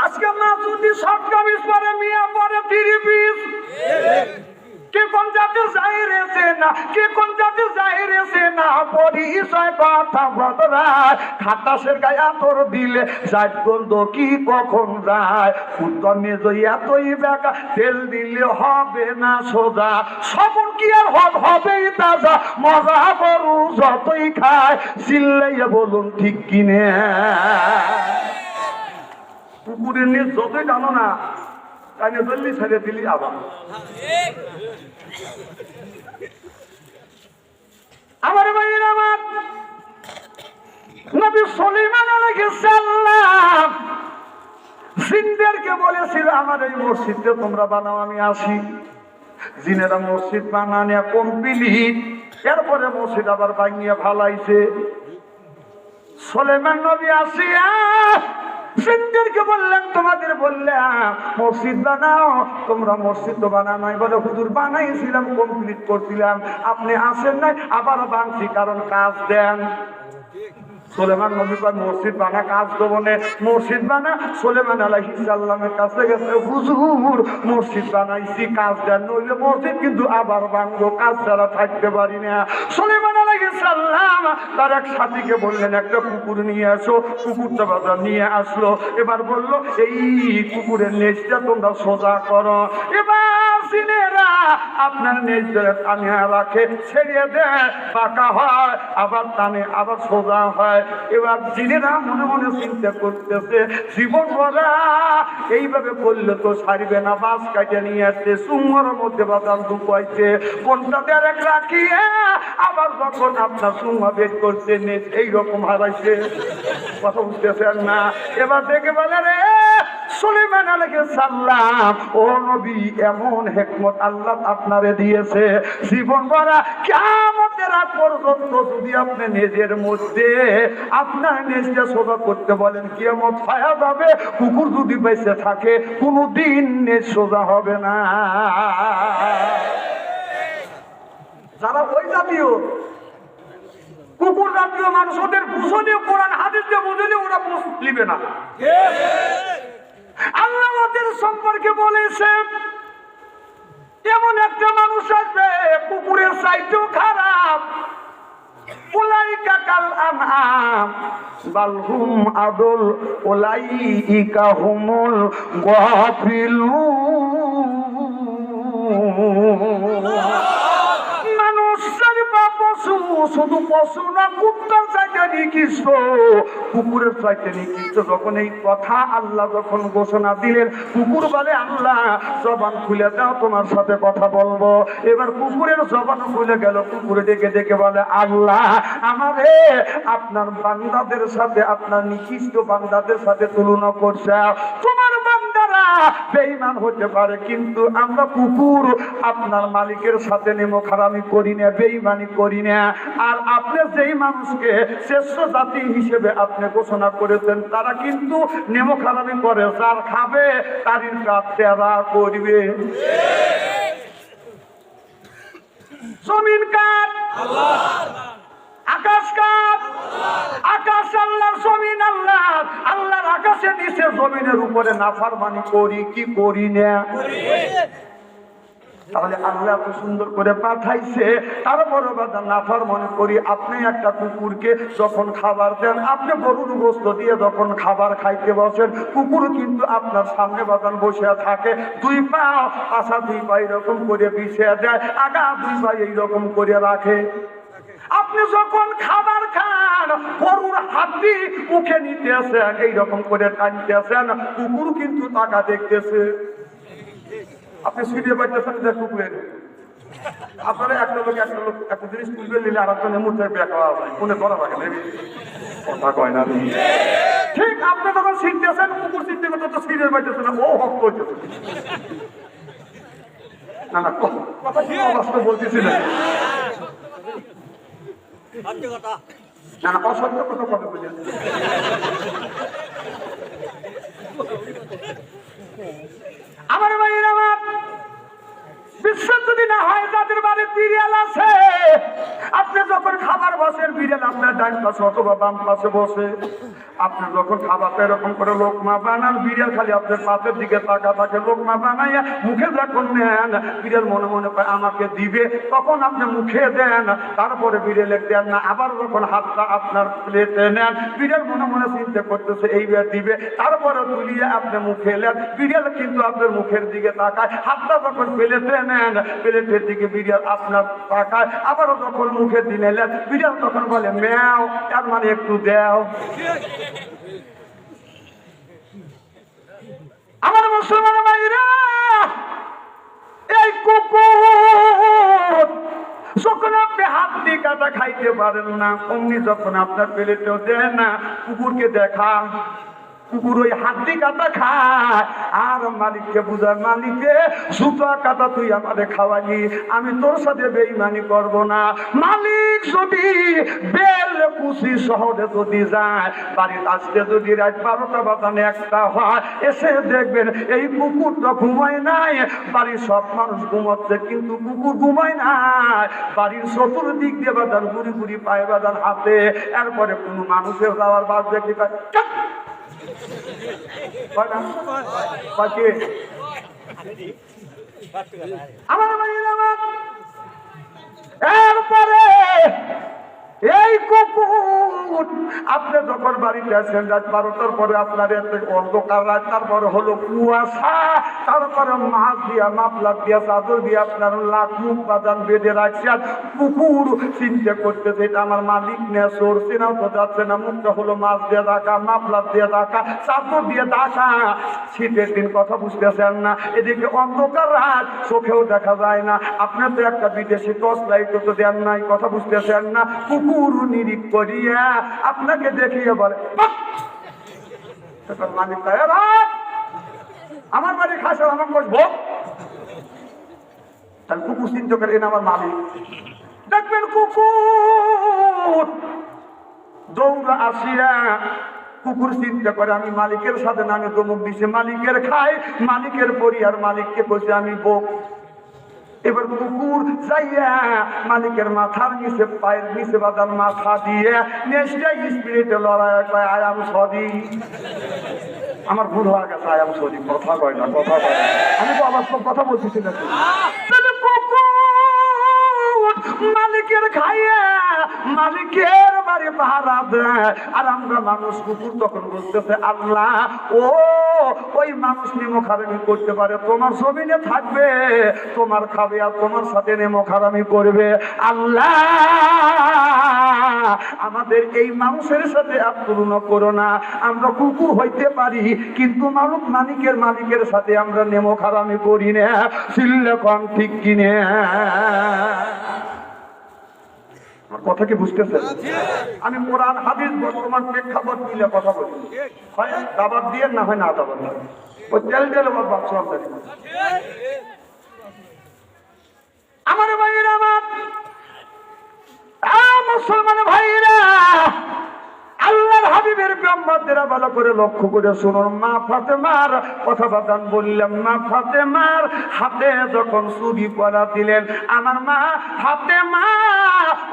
আজকে মাসুদি শর্ট কামিজ পরে, মিয়া পরে থ্রি পিস। কে কোন জাতি যাইরেছে না, কে কোন জাতি যাইরেছে না, পরিচয় কথা বদরায়। খাটাসের গায়ে আতর দিলে যাই গন্ধ কি কখন যায়। উত্তর মেজো এতই বেকা, তেল দিলে হবে না সোজা। সবন কি আর হবেই তাজা, মজা গরু যতই খায়। চিল্লাইয়া বলুন ঠিক কিনে। কুকুরের নিয়ে যতই জানো না, তাই না জলদি ছেড়ে দিলি আবার। আমার ভাইয়ের আমার নবী সুলাইমান আলাইহিস সালাম জিনদেরকে বলেছিল আমার এই মসজিদে তোমরা বানাও, আমি আসি। জিনেরা মসজিদ বানানো কমপ্লিট, এরপরে মসজিদ আবার ভাঙিয়ে ফালাইছে। সুলাইমান নবী আসিয়া জিনদেরকে বললেন তোমাদের বললাম মসজিদ বানাও, তোমরা মসজিদ তো বানাও নাই। বলে হুজুর বানাইছিলাম, কমপ্লিট করছিলাম, আপনি আসেন নাই, আবার ভাঙছি, কারণ কাজ দেন। সুলাইমান নবী কয় মসজিদ বানা, কাজ দেবো না, মসজিদ বানা। সুলাইমান আলাইহিস সালামের কাছে গেছে, হুজুর মসজিদ বানাইছি, কাজ দেন, নইলে মসজিদ কিন্তু আবার ভাঙবো, কাজ ছাড়া থাকতে পারি না। সুলাইমান আলাইহিস সালাম তার এক সাথীকে বললেন একটা কুকুর নিয়ে আসো। কুকুরটা বাজার নিয়ে আসলো। এবার বললো এই কুকুরের নেজটা তোমরা সোজা করো। এবার জিনেরা আপনার নেজ ধরে টানিয়া রাখে, ছেড়ে দেয়, পাকা হয়, আবার টানে, আবার সোজা হয়। এবার জিনেরা মনে মনে চিন্তা করতেছে জীবন ভরা এইভাবে করলে তো সারবে না। বাস কাটে নিয়ে আসছে, সুমর মধ্যে বাদাম ঢুকাইছে, কোনটা দেড়েক রাখিয়ে আবার যখন আপনার সুমা বের করছে নেজ এইরকম হারাইছে। কথা বুঝতেছেন না? এবার দেখে বলে রে সুলাইমান আলাইহিস সালাম, ও নবী এমন হিকমত আল্লাহ আপনারে দিয়েছে, জীবন ভরা কিয়ামতের আগ পর্যন্ত যদি আপনি নিজের মধ্যে আপনার নিজকে সোজা করতে বলেন, কিয়ামত হয়ে যাবে। কুকুর যদি বেঁচে থাকে কোনদিন নিজ সোজা হবে না। যারা ওই জাতীয় কুকুর জাতীয় মানুষ, ওদের বুঝলে কোরআন হাদিস দিয়ে বুঝলে ওরা বুঝ লিবে না। আল্লাহ ওদের সম্পর্কে বলেছে এমন একটা মানুষ আসবে কুকুরের চাইতেও খারাপ। উলাইকা কাল আনআম বাল হুম আদল উলাইকা হুমুল গাফিলুন। মানুষ বা পশু, শুধু পশু না, কুত্তার চাইতে নিকৃষ্ট, কুকুরের চাইতে নিকৃষ্ট। যখন এই কথা আল্লাহ যখন ঘোষণা দিলেন, কুকুর বলে আল্লাহ জবান খুলে দাও, তোমার সাথে কথা বলবো। এবার কুকুরের জবান খুলে গেল, কুকুরে ডেকে ডেকে বলে আল্লাহ আমারে আপনার বান্দাদের সাথে, আপনার নিকৃষ্ট বান্দাদের সাথে তুলনা করছে। তোমার বান্দারা বেঈমান হতে পারে, কিন্তু আমরা কুকুর আপনার মালিকের সাথে নেমো খারামি করি না, বেঈমানি করি না। আর আপনি যেই মানুষকে শ্রেষ্ঠ জাতি হিসেবে আপনি ঘোষণা করেছেন, তারা কিন্তু নেমো খারামি করে, যার খাবে তারই তেরা করবে। জমিন কাট আল্লাহর, আকাশ কাট আকাশ আল্লাহর, জমিন আল্লাহর। আল্লাহর আকাশের নিচে জমিনের উপরে নাফরমানি করি কি করি না? তাহলে আল্লাহ এত সুন্দর করে পাঠাইছে, তারপরে বাদা নাফরমানি করি। আপনি একটা কুকুরকে যখন খাবার দেন, আপনি গরুর গোশত দিয়ে যখন খাবার খাইতে বসেন, কুকুর কিন্তু আপনার সামনে বাদান বসে থাকে, দুই পা পাশা দুই পা এরকম করে বিছিয়ে দেয়, আগা দুই পা এইরকম করে রাখে। আপনি যখন খাবার খান, গরুর হাড্ডি মুখে নিতেছেন, এইরকম করে টানতেছেন, কুকুর কিন্তু টাকা দেখতেছে। আপনি শুনে পাইতেছেন যে কুকুরের আপনারা একটা লোক একটা জিনিস তুলবে নিলে আর একজনের মুখে বেকা যায়, মনে করা লাগে কথা কয় না। ঠিক আপনি যখন শিখতেছেন, কুকুর শিখতে করতে তো শিখে পাইতেছে না, ও ভক্ত হইতেছে। না না কথা কি অবস্থা বলতেছি না, না না অসত্য কথা কথা বলছেন। আমার ভাইয়ের আমার বিশ্বাস যদি না হয়, যাদের বাড়ি বিড়াল আছে, আপনি যখন খাবার বসেন, বিড়াল আপনার ডান পাশে অথবা বাম পাশে বসে, আপনি যখন খাবারটা এরকম করে লোকমা বানান, বিড়াল খালি আপনার পাতের দিকে তাকা থাকে, লোকমা বানাইয়া মুখে যখন নেন, বিড়াল মনে মনে পায় আমাকে দিবে, তখন আপনি মুখে দেন, তারপরে বিড়ালে দেন না। আবার যখন হাতটা আপনার প্লেটে নেন, বিড়াল মনে মনে চিন্তা করতেছে এইবার দিবে, তারপরে তুলিয়ে আপনি মুখে নেন, বিড়াল কিন্তু আপনার মুখের দিকে তাকায়। হাতটা যখন প্লেটে নেন, প্লেটের দিকে বিড়াল আপনার তাকায়, আবারও যখন মুখে দিলে নেন, বিড়াল তখন বলে ম্যাও, তার মানে একটু দেও। আমার মুসলমান ভাইরা, এই কুকুর যখন আপনি হাত দিয়ে কাটা খাইতে পারেন না, অমনি যখন আপনার প্লেটেও দেন না, কুকুরকে দেখা কুকুর ওই হাড্ডি কাটা খায়, আর মালিককে বুঝার, মালিকে সুতা কাটা তুই আমাদের খাওয়ানি, আমি তোর সাথে বেইমানি করব না। মালিক যদি বেল কুচি শহরে যদি যায়, বাড়ির আসতে যদি রাত 12টা বাজানে 1টা হয়, এসে দেখবেন এই কুকুরটা ঘুমায় নাই, বাড়ির সব মানুষ ঘুমাচ্ছে কিন্তু কুকুর ঘুমায় নাই। বাড়ির চতুর্দিক দিয়ে বাজান ঘুরি ঘুরি পায়ে বাজান হাতে, এরপরে কোনো মানুষের যাওয়ার বাদ দেখি আমার এরপরে এই কুকুর আপনি যখন বাড়িতে আসেন রাত 12টার পরে, আপনার অন্ধকার রাত, তারপরে হলো কুয়াশা, তারপরে মাছ দিয়া মাফলার দিয়া চাদর দিয়ে আপনার লাখ মুখ বাজান বেঁধে রাখছেন। কুকুর চিন্তা করতেছে এটা আমার মালিক না, চোর চেনাও তো যাচ্ছে না, মুখটা হলো মাছ দিয়ে ঢাকা, মাফলার দিয়ে ঢাকা, চাদর দিয়ে ঢাকা। শীতের দিন কথা বুঝতেছেন না, এদিকে অন্ধকার রাত, চোখেও দেখা যায় না, আপনার তো একটা বিদেশি টর্চ লাইট তো দেন নাই, কথা বুঝতেছেন না। কুকুর নিরিখ করিয়া আপনাকে দেখিয়ে বলে মালিক আমার বাড়ি খাস আমার বসবো, তাহলে কুকুর চিন্তা করে আমার মালিক। দেখবেন কুকুর দৌড়া আসিয়া কুকুর চিন্তা করে আমি মালিকের সাথে নামে দমক দিছে, মালিকের খাই, মালিকের পরি, আর মালিককে বসে আমি বোক। এবার কুকুর যাইয়া মালিকের মাথার নিচে, পায়ের নিচে বাদাম মাথা দিয়ে নেক্সটা স্পিরিটে লড়াই কয় আই এম সরি। আমার ভুল হয়ে গেছে, আই এম সরি, কথা কয় না, কথা কয় না, আমি তো আবার সব কথা বলতেছি না। মালিকের খাইয়া মালিকের বাড়ি পাহারা দেয়, আর আমরা মানুষ কুকুর তখন বলতেছে আল্লাহ ও ওই মানুষ নেমো খারামি করতে পারে, তোমার জমিনে থাকবে, তোমার খাবে, আর তোমার সাথে নেমো খারামি করবে। আল্লাহ আমাদের এই মানুষের সাথে আর তুলনা করো না, আমরা কুকুর হইতে পারি কিন্তু মালিকের সাথে আমরা নেমো খারামি করি না। চিল্লে কম ঠিক কিনে কথা কি বুঝতেছেন? আমি কোরআন হাদিস বর্তমান প্রেক্ষাপট মিলে কথা বলি, হয় দাবাত দিয়ে না হয় না দাবাত, ওই তেল তেলে ভাবছিলাম। আমার ভাইয়েরা, আমার মুসলমান ভাইয়েরা, আল্লাহর হাবিবের ব্রহ্মদেরা ভালো করে লক্ষ্য করে শুনুন। মা ফাতেমার কথা বাদান বললাম, মা ফাতেমার হাতে যখন চুরি পরা দিলেন, আমার মা ফাতেমা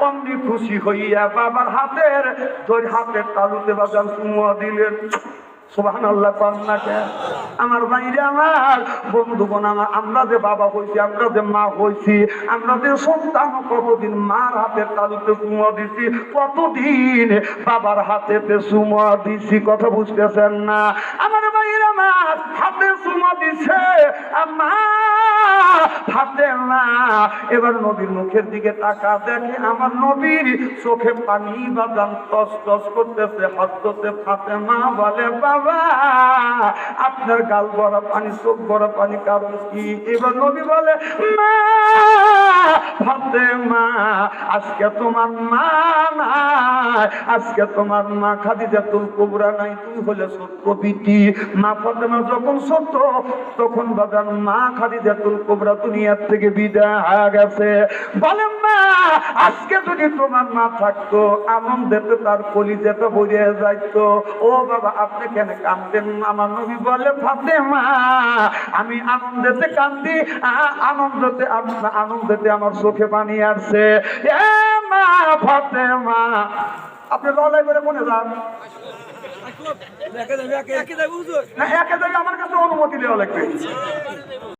অমনি খুশি হইয়া বাবার হাতের তালুতে বাদান চুমুয়া দিলেন। সুবহানাল্লাহ কন্যাকে আমার বাইরে, আমার বন্ধুগণ, আমরা যে বাবা হইছি, আমরা যে মা হইছি, আমরা যে সন্তান, কতদিন মার হাতের তালুতে চুমা দিছি, কতদিন বাবার হাতেতে চুমা দিছি, কথা বুঝতেছেন না? আমার বাইরে আমার হাতে চুমা দিছে হাতে না। এবার নবীর মুখের দিকে তাকা, দেখে আমার নবীর চোখে পানি বাদাম টস টস করতেছে। হযরতে ফাতেমা বলে বাবা আপনার গাল ভরা পানি, চোখ ভরা পানি, কারণ কি? এবার নবী বলে মা ফাতেমা আজকে তোমার মা নাই, আজকে তোমার মা খাদিজাতুল কুবরা নাই, তুই হলে ছোট্ট বিটি। মা ফাতেমা যখন ছোট তখন বাদান মা খাদিজাতুল কুবরা দুনিয়ার থেকে বিদায় হয়ে গেছে। বলেন না আজকে যদি তোমার মা থাকতো, আনন্দেতে তার কলিজাটা ভরে যাইতো। ও বাবা আপনি কেন কাঁদতেন? আমার নবী বলে ফাতেমা আমি আনন্দেতে কান্দি, আনন্দেতে আমার চোখে পানি আসছে। এ মা ফাতেমা, আপনি লড়াই করে মনে যান, না একে যাবে আমার কাছে অনুমতি দেওয়া লাগবে